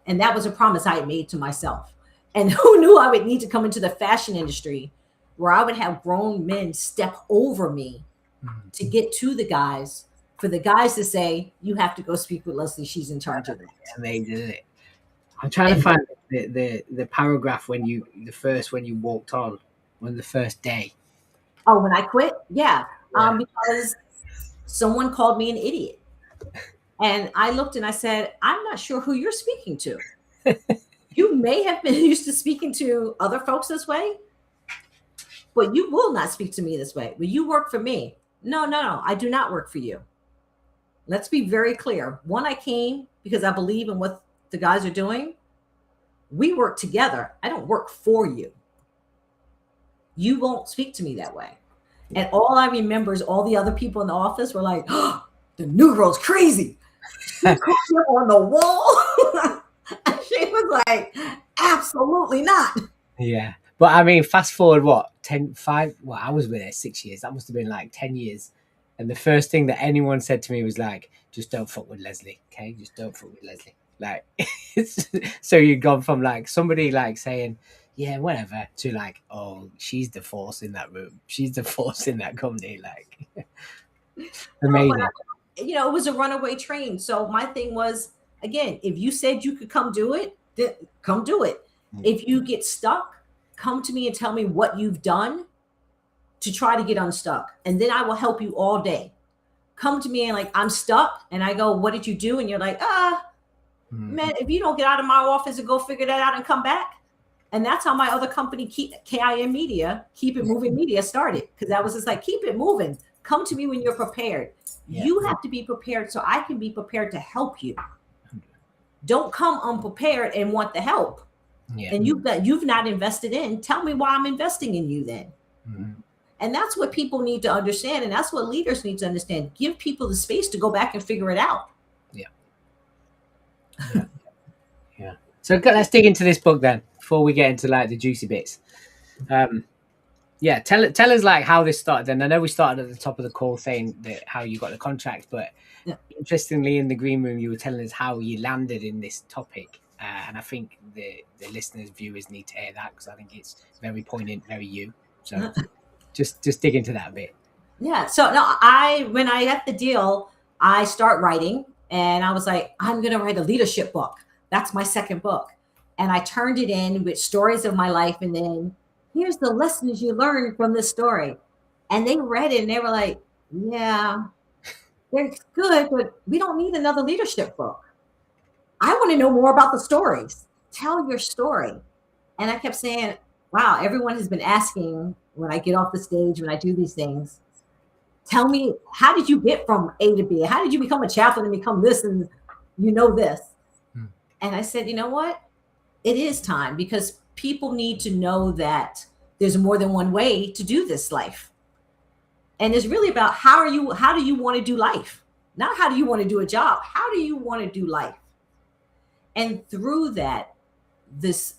And that was a promise I had made to myself. And who knew I would need to come into the fashion industry where I would have grown men step over me to get to the guys, for the guys to say, you have to go speak with Leslie. She's in charge of it. And they did it. I'm trying to find the paragraph when you walked on the first day. Oh, when I quit? Yeah. Because someone called me an idiot. And I looked and I said, I'm not sure who you're speaking to. You may have been used to speaking to other folks this way, but you will not speak to me this way. But you work for me. No, I do not work for you. Let's be very clear. One, I came because I believe in what the guys are doing. We work together. I don't work for you. You won't speak to me that way. And all I remember is all the other people in the office were like, oh, the new girl's crazy. She on the wall. And she was like, absolutely not. Yeah. But I mean, fast forward, what, 5? Well, I was with her 6 years. That must have been like 10 years. And the first thing that anyone said to me was like, just don't fuck with Leslie. Okay. Just don't fuck with Leslie. Like, so you'd gone from like somebody like saying, yeah, whatever, to like, oh, she's the force in that room. She's the force in that company. Like, amazing. You know, it was a runaway train. So my thing was, again, if you said you could come do it, then come do it. If you get stuck, come to me and tell me what you've done to try to get unstuck. And then I will help you all day. Come to me and like, I'm stuck. And I go, what did you do? And you're like, man, if you don't get out of my office and go figure that out and come back. And that's how my other company, KIM Media, Keep It Moving Media, started. Because I was just like, keep it moving. Come to me when you're prepared. Yeah. You have to be prepared so I can be prepared to help you. Don't come unprepared and want the help. Yeah. And you've not invested in. Tell me why I'm investing in you then. Mm-hmm. And that's what people need to understand. And that's what leaders need to understand. Give people the space to go back and figure it out. Yeah. Yeah. So let's dig into this book then before we get into like the juicy bits. Yeah, tell us like how this started. And I know we started at the top of the call saying that how you got the contract, but interestingly, in the green room, you were telling us how you landed in this topic. And I think the listeners, viewers need to hear that because I think it's very poignant, very you. So just dig into that a bit. Yeah. So no, when I got the deal, I start writing and I was like, I'm going to write a leadership book. That's my second book. And I turned it in with stories of my life. And then here's the lessons you learned from this story. And they read it and they were like, yeah, it's good, but we don't need another leadership book. I want to know more about the stories. Tell your story. And I kept saying, wow, everyone has been asking when I get off the stage, when I do these things, tell me, how did you get from A to B? How did you become a chaplain and become this and you know this? And I said, you know what? It is time because people need to know that there's more than one way to do this life. And it's really about how do you want to do life? Not how do you want to do a job? How do you want to do life? And through that, this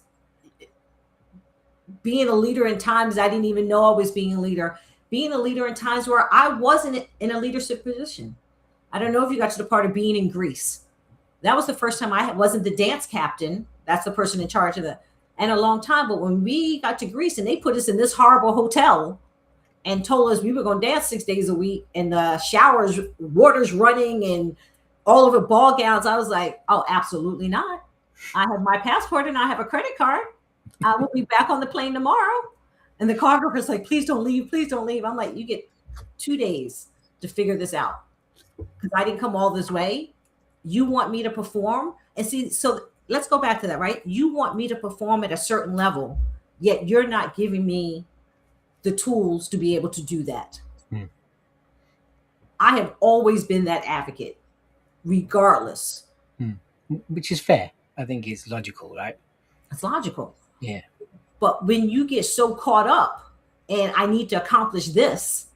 being a leader in times I didn't even know I was being a leader in times where I wasn't in a leadership position. I don't know if you got to the part of being in Greece. That was the first time I wasn't the dance captain. That's the person in charge of and a long time. But when we got to Greece and they put us in this horrible hotel and told us we were going to dance 6 days a week and the showers, water's running and all over ball gowns, I was like, oh, absolutely not. I have my passport and I have a credit card. I will be back on the plane tomorrow. And the choreographer's like, please don't leave. Please don't leave. I'm like, you get 2 days to figure this out because I didn't come all this way. You want me to perform? And see, so let's go back to that, right? You want me to perform at a certain level, yet you're not giving me the tools to be able to do that. I have always been that advocate, regardless. Which is fair. I think it's logical, right? It's logical. Yeah. But when you get so caught up and I need to accomplish this,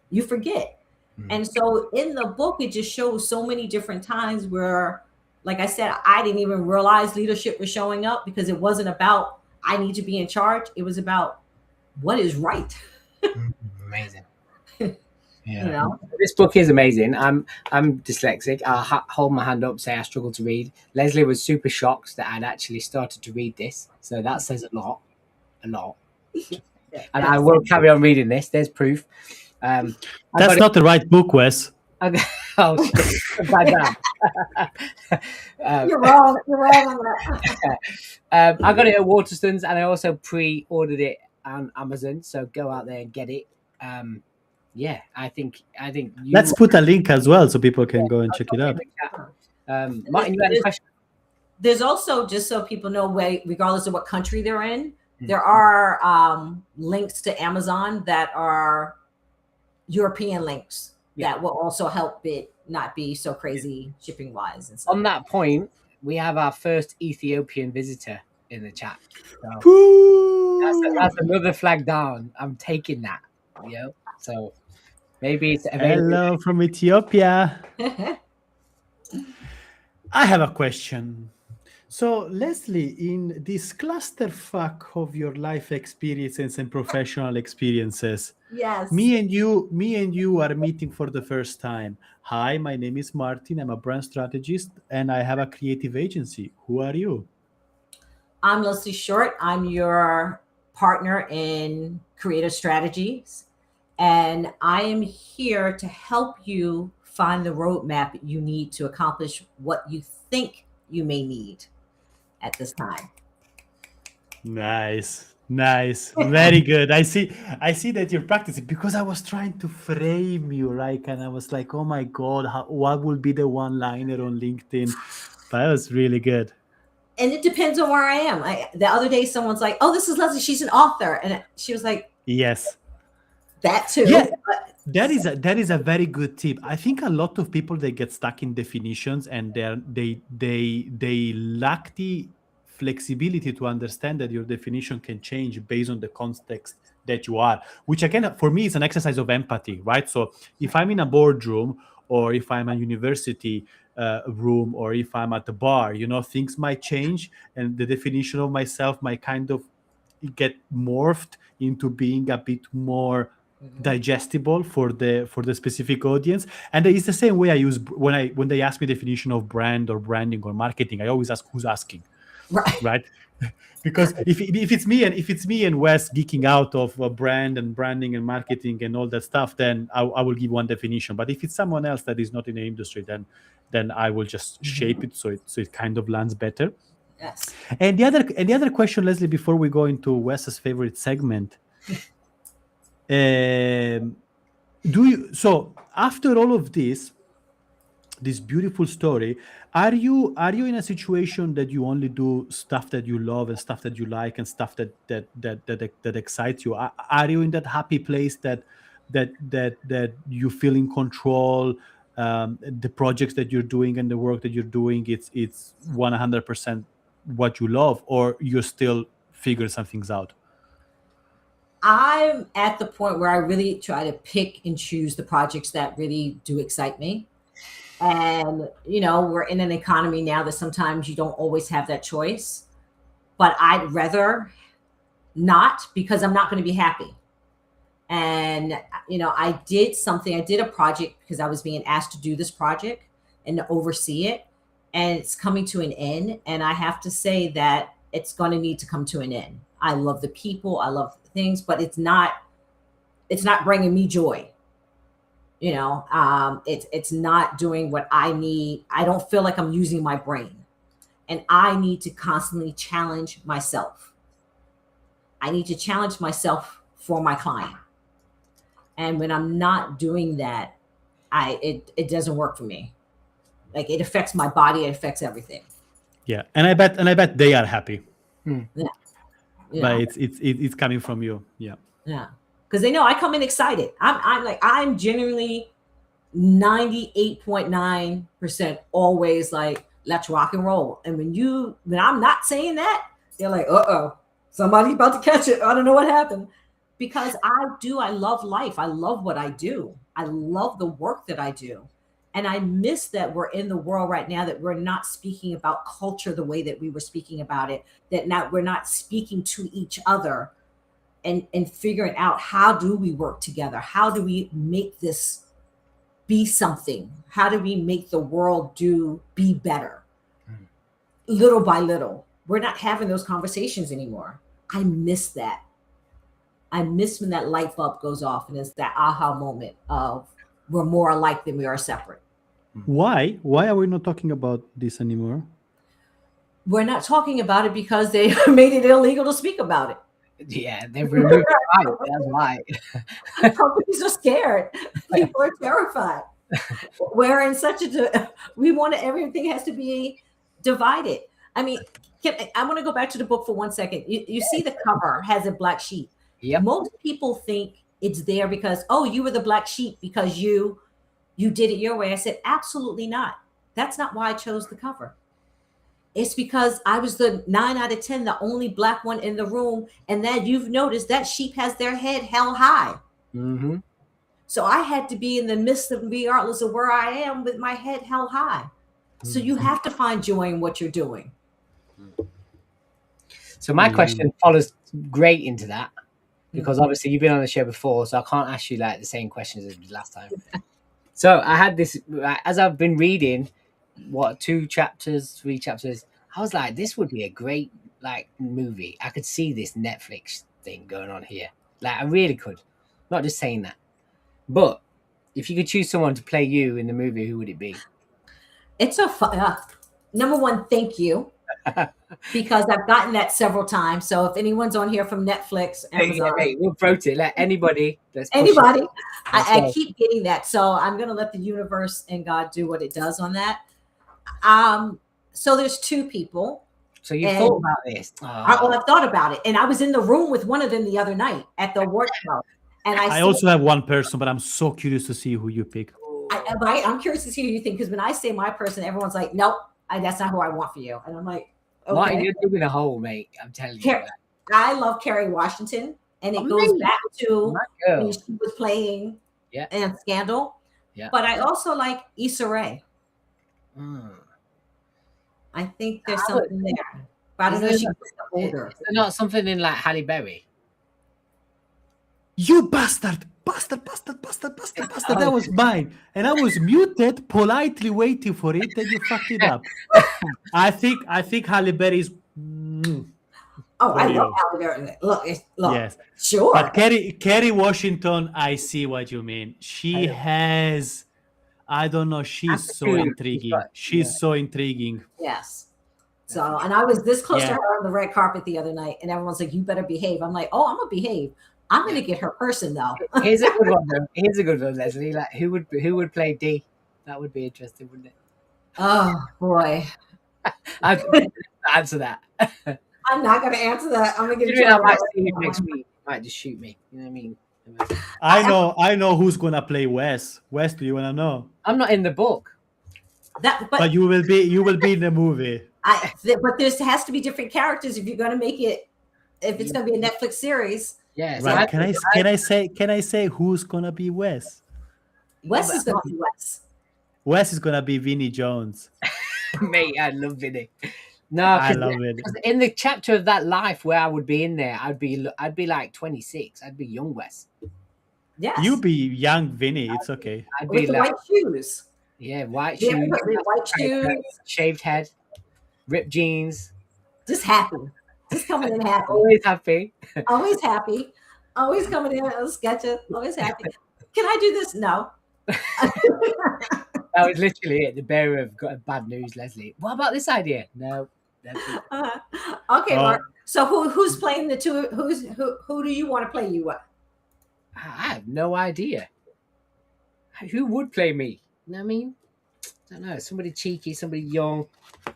you forget. And so in the book, it just shows so many different times where, like I said, I didn't even realize leadership was showing up because it wasn't about I need to be in charge. It was about what is right. Amazing. Yeah. You know? This book is amazing. I'm dyslexic. I'll hold my hand up, say I struggle to read. Leslie was super shocked that I'd actually started to read this. So that says a lot. And I will carry on reading this. There's proof. That's not the right book, Wes. Oh, shit. You're wrong. You're wrong on that. I got it at Waterstones, and I also pre-ordered it on Amazon. So go out there and get it. Yeah, I think. Let's put a link as well so people can go and check it out. Martin, you had a question? There's also, just so people know, regardless of what country they're in, there are links to Amazon that are European links that will also help it not be so crazy shipping wise and stuff. On that point, we have our first Ethiopian visitor in the chat. So that's another flag down. I'm taking that. So maybe it's available. Hello from Ethiopia. I have a question. So, Leslie, in this clusterfuck of your life experiences and professional experiences, yes, me and you are meeting for the first time. Hi, my name is Martin. I'm a brand strategist and I have a creative agency. Who are you? I'm Leslie Short. I'm your partner in creative strategies, and I am here to help you find the roadmap you need to accomplish what you think you may need at this time. Nice. Very good. I see that you're practicing, because I was trying to frame you, and I was like, oh my God, what will be the one-liner on LinkedIn? But that was really good. And it depends on where I am. The other day, someone's like, oh, this is Leslie. She's an author. And she was like, yes. That too. Yeah, that is a very good tip. I think a lot of people, they get stuck in definitions, and they lack the flexibility to understand that your definition can change based on the context that you are, which again, for me, is an exercise of empathy, right? So if I'm in a boardroom, or if I'm a university room, or if I'm at the bar, things might change, and the definition of myself might kind of get morphed into being a bit more digestible for the specific audience. And it's the same way I use when they ask me definition of brand or branding or marketing. I always ask who's asking, right? Because if it's me and Wes geeking out of brand and branding and marketing and all that stuff, then I will give one definition. But if it's someone else that is not in the industry, then I will just shape it so it kind of lands better. Yes. And the other question, Leslie, before we go into Wes's favorite segment, so after all of this beautiful story, are you in a situation that you only do stuff that you love and stuff that you like and stuff that excites you? Are you in that happy place that you feel in control? The projects that you're doing and the work that you're doing, it's 100% what you love, or you're still figuring some things out? I'm at the point where I really try to pick and choose the projects that really do excite me. And, we're in an economy now that sometimes you don't always have that choice, but I'd rather not, because I'm not going to be happy. And, I did a project because I was being asked to do this project and to oversee it, and it's coming to an end. And I have to say that it's going to need to come to an end. I love the people, I love the things, but it's not bringing me joy. It's not doing what I need. I don't feel like I'm using my brain, and I need to constantly challenge myself. I need to challenge myself for my client. And when I'm not doing that, it doesn't work for me. Like, it affects my body, it affects everything. Yeah, and I bet they are happy. Yeah. But it's coming from you. Yeah. Yeah. Because they know I come in excited. I'm genuinely 98.9% always like, let's rock and roll. And when I'm not saying that, they're like, uh-oh, somebody's about to catch it. I don't know what happened. Because I love life. I love what I do. I love the work that I do. And I miss that we're in the world right now that we're not speaking about culture the way that we were speaking about it, that we're not speaking to each other and figuring out, how do we work together? How do we make this be something? How do we make the world be better? Little by little. We're not having those conversations anymore. I miss that. I miss when that light bulb goes off and it's that aha moment of, we're more alike than we are separate. Why are we not talking about this anymore? We're not talking about it because they made it illegal to speak about it. Yeah, they've removed it. That's why. Companies are scared. People are terrified. We're in such we want everything has to be divided. I mean, I want to go back to the book for 1 second. You see the cover has a black sheep. Yep. Most people think it's there because, oh, you were the black sheep because you did it your way. I said, absolutely not. That's not why I chose the cover. It's because I was the 9 out of 10, the only black one in the room. And that you've noticed that sheep has their head held high. Mm-hmm. So I had to be in the midst of, regardless of where I am, with my head held high. So you have to find joy in what you're doing. So my question follows great into that, because obviously you've been on the show before, so I can't ask you like the same questions as last time. So I had this, as I've been reading, 3 chapters, I was like, this would be a great like movie. I could see this Netflix thing going on here. Like, I really could. Not just saying that. But if you could choose someone to play you in the movie, who would it be? It's a fun, number one, thank you. Because I've gotten that several times. So if anyone's on here from Netflix, Amazon, we'll vote it. Let anybody. I keep getting that. So I'm going to let the universe and God do what it does on that. So there's 2 people. So you thought about this? I've thought about it, and I was in the room with one of them the other night at the workshop. And I also have one person, but I'm so curious to see who you pick. I'm curious to see who you think, because when I say my person, everyone's like, nope, that's not who I want for you. And I'm like, okay. Martin, you're digging a hole, mate. I'm telling you. I love Kerry Washington, and it goes back to when she was playing in Scandal. Yeah. But I also like Issa Rae. I think there's something there. But I don't know if she's older. Is there not something in like Halle Berry? You bastard. That was mine. And I was muted, politely waiting for it, and you fucked it up. I think Halle Berry is... I love Halle Berry. Look. Yes. Sure. But Kerry Washington, I see what you mean. She has... I don't know. She's so intriguing. So intriguing. Yes. So, and I was this close to her on the red carpet the other night, and everyone's like, you better behave. I'm like, oh, I'm going to behave. I'm going to get her person, though. Here's a good one, Leslie. Like, who would play D? That would be interesting, wouldn't it? Oh, boy. I'd answer that. I'm not going to answer that. I'm going to get I might see him next week. Might just shoot me. You know what I mean? I know who's gonna play Wes. Wes, do you wanna know? I'm not in the book. But you will be in the movie. But there has to be different characters if you're gonna make it. If it's gonna be a Netflix series. Yes. Right. Can I say who's gonna be Wes? Wes is gonna be Wes. Wes is gonna be Vinnie Jones. Mate, I love Vinnie. No, I love it. In the chapter of that life where I would be in there, I'd be like 26. I'd be young Wes. Yes. You be young Vinny. It's okay. I'd be with like, white shoes. Yeah, white shoes. White shoes. Shaved head. Ripped jeans. Just happy. Just coming in happy. Always happy. Always happy. Always coming in a sketcher. Always happy. Can I do this? No. That was literally it. The bearer of bad news, Leslie. What about this idea? No. Okay, Mark. So who's playing the 2? Who do you want to play you with? I have no idea. Who would play me? You know what I mean? I don't know. Somebody cheeky, somebody young. I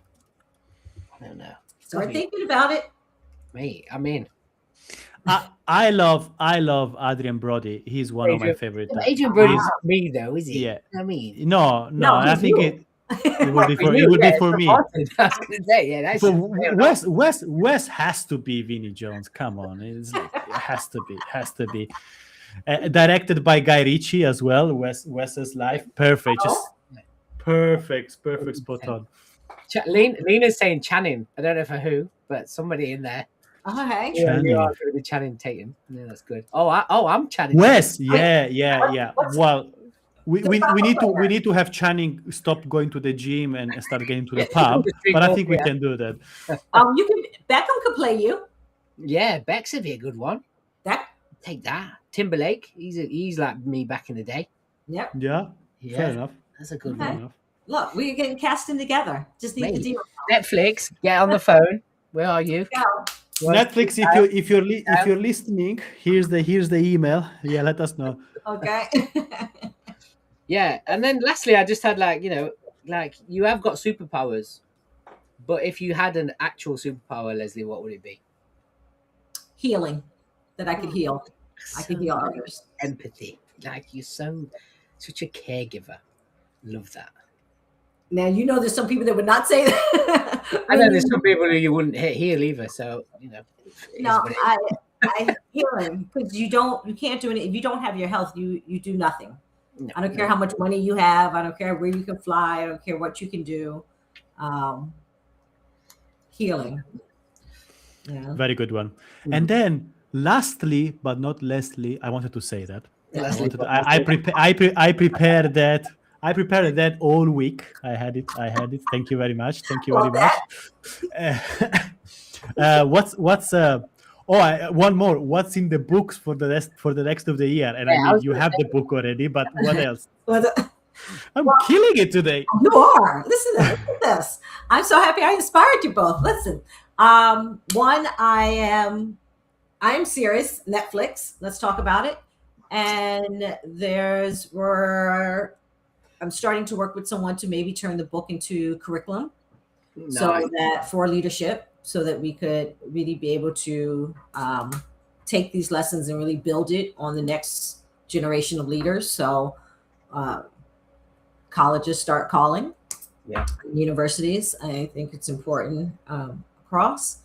don't know. Start thinking about it. Me, I'm in. I love Adrian Brody. He's one of my favorite. Adrian Brody's not me though, is he? Yeah. I mean, No, I he's think you. it would be for it would be for me. I was gonna say, yeah, that's For Wes has to be Vinnie Jones. Come on, it has to be. Directed by Guy Ritchie as well. Wes's life, perfect, just perfect, spot on. Lena's saying Channing. I don't know for who, but somebody in there. Oh, hey. Yeah, you are going to be Channing Tatum. Yeah, that's good. I'm Channing. Wes, yeah. Well, we need to have Channing stop going to the gym and start getting to the pub. But I think we can do that. Beckham could play you. Yeah, Beck's would be a good one. Take that. Timberlake, he's like me back in the day. Yep. Yeah. Fair enough. That's a good one. Look, we're getting casting together. Just need to do Netflix. Get on the phone. Where are you? Netflix, if you're listening, here's the email. Yeah, let us know. Okay. Yeah, and then lastly, I just had you have got superpowers, but if you had an actual superpower, Leslie, what would it be? Healing, that I could heal. I could heal others. Empathy, like you're such a caregiver. Love that. Now there's some people that would not say that. I know there's some people who you wouldn't heal either. So No, I healing because you can't do it if you don't have your health. You do nothing. No, I don't care how much money you have. I don't care where you can fly. I don't care what you can do. Healing. Yeah. Very good one. Mm-hmm. And then, lastly, but not lastly, I wanted to say that. I prepared that. I prepared that all week. I had it. Thank you very much. One more. What's in the books for the rest of the year? And I mean, you have the book already, but what else? I'm killing it today. You are. Listen to this. I'm so happy I inspired you both. Listen, one, I am serious. Netflix. Let's talk about it. And I'm starting to work with someone to maybe turn the book into curriculum, so that for leadership, so that we could really be able to take these lessons and really build it on the next generation of leaders. So colleges start calling, universities. I think it's important across.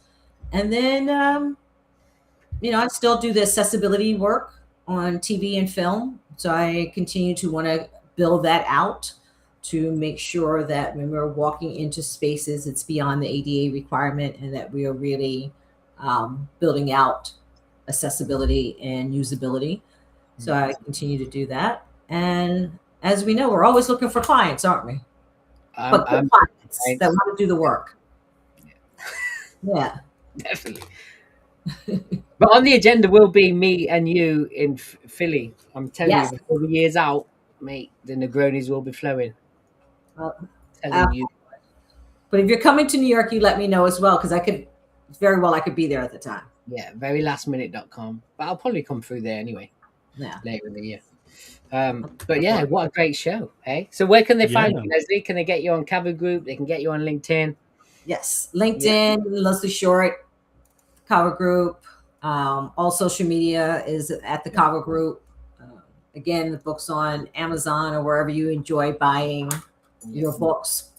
And then, I still do the accessibility work on TV and film. So I continue to want to build that out to make sure that when we're walking into spaces, it's beyond the ADA requirement and that we are really building out accessibility and usability. So I continue to do that. And as we know, we're always looking for clients, aren't we? But clients that want to do the work. Yeah. Definitely. But on the agenda will be me and you in Philly. I'm telling you, before the year's out, mate, the Negronis will be flowing. Telling you. But if you're coming to New York, you let me know as well, because I could be there at the time. Yeah, verylastminute.com. But I'll probably come through there anyway. Yeah. Later in the year. But yeah, what a great show, hey? So where can they find you, Leslie? Can they get you on Cavu Group? They can get you on LinkedIn. Yes, LinkedIn, Leslie Short, Cavu Group. All social media is at the Cavu Group. Again, the book's on Amazon or wherever you enjoy buying your books,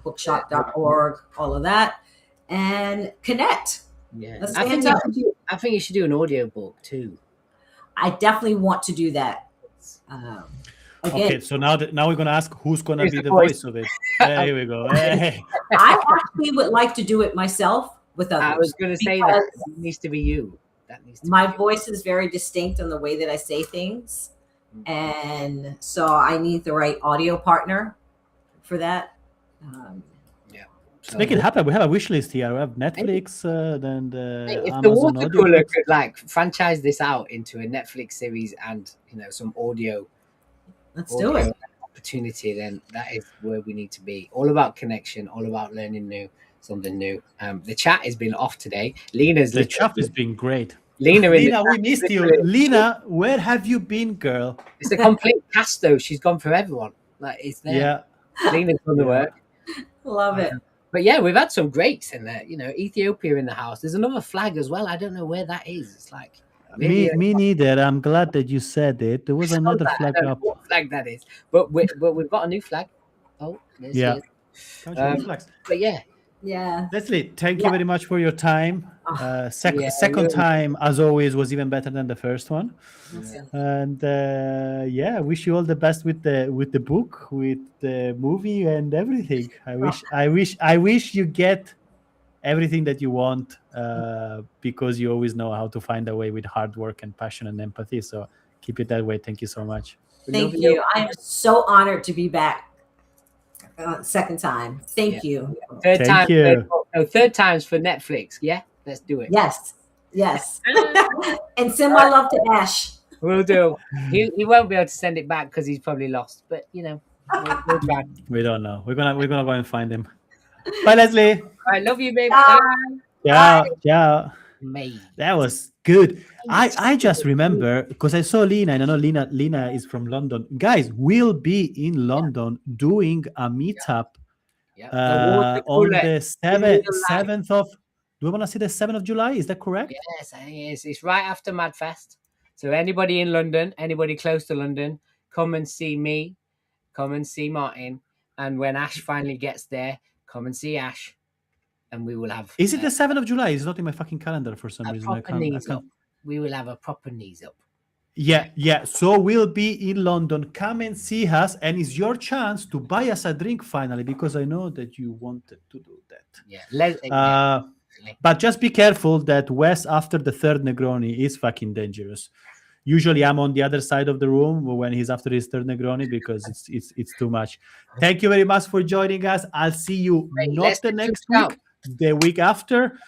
bookshop.org, all of that, and connect. Yeah, I think you should do an audio book too. I definitely want to do that. Okay, so now we're gonna ask who's gonna be the voice of it. Here we go. Hey. I actually would like to do it myself with others. I was gonna say that it needs to be you. My voice is very distinct in the way that I say things, and so I need the right audio partner for that. Let's make it happen. We have a wish list here. We have Netflix, then if Amazon the Watercooler audio. could franchise this out into a Netflix series and some audio. Let's do it. Opportunity, then that is where we need to be. All about connection, all about learning something new. The chat has been off today. The chat has been great. Lena, Lena, we missed you. Lena, where have you been, girl? It's a complete cast, though. She's gone for everyone. Like, it's there. Yeah. Lena's done the work. Love it. But yeah, we've had some greats in there. You know, Ethiopia in the house. There's another flag as well. I don't know where that is. It's like me neither. I'm glad that you said it. There was another flag I don't up. know what flag that is, but we've got a new flag. Oh, there's his. But yeah. Leslie, thank you very much for your time. Second time, as always, was even better than the first one. And wish you all the best with the book, with the movie, and everything. I wish you get everything that you want, because you always know how to find a way with hard work and passion and empathy. So keep it that way. Thank you so much. Thank you. I am so honored to be back. Second time. Thank you. Third time's for Netflix. Yeah, let's do it. Yes. And send my love to Ash. We'll do. He won't be able to send it back because he's probably lost. But we'll try. We don't know. We're gonna go and find him. Bye, Leslie. I love you, babe. Ciao. That was good. I just remember, because I saw Lena, and I know Lena is from London. Guys, we'll be in London doing a meetup on the 7th of. Do we want to see the 7th of July? Is that correct? Yes. It's right after Madfest. So anybody in London, anybody close to London, come and see me, come and see Martin, and when Ash finally gets there, come and see Ash. And we will have. Is it the 7th of July? It's not in my fucking calendar for some reason. I can't. We will have a proper knees up. Yeah. So we'll be in London. Come and see us, and it's your chance to buy us a drink finally, because I know that you wanted to do that. Yeah. But just be careful that Wes, after the third Negroni, is fucking dangerous. Usually I'm on the other side of the room when he's after his third Negroni, because it's too much. Thank you very much for joining us. I'll see you not the next week. The week after.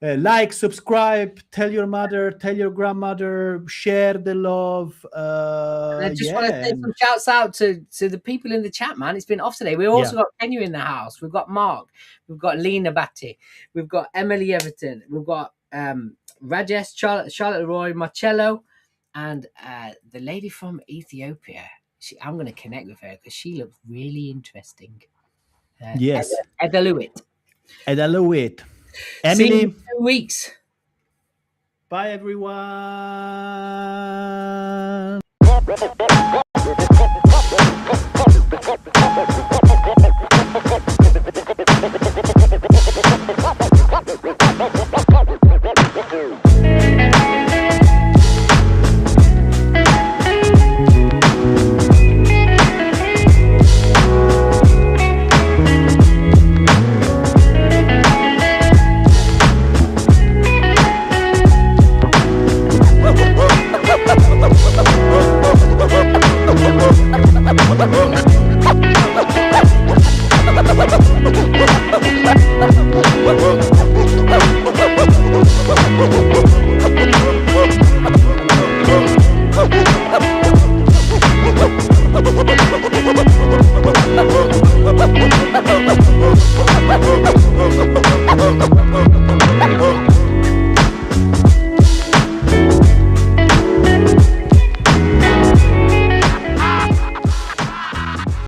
Like, subscribe, tell your mother, tell your grandmother, share the love. I just want to say some shouts out to the people in the chat, man. It's been off today. We've also got Kenya in the house. We've got Mark. We've got Lena Batty. We've got Emily Everton. We've got Rajesh, Charlotte Roy, Marcello, and the lady from Ethiopia. I'm going to connect with her because she looks really interesting. Yes. Edaluit. Emily. See you in 2 weeks. Bye, everyone.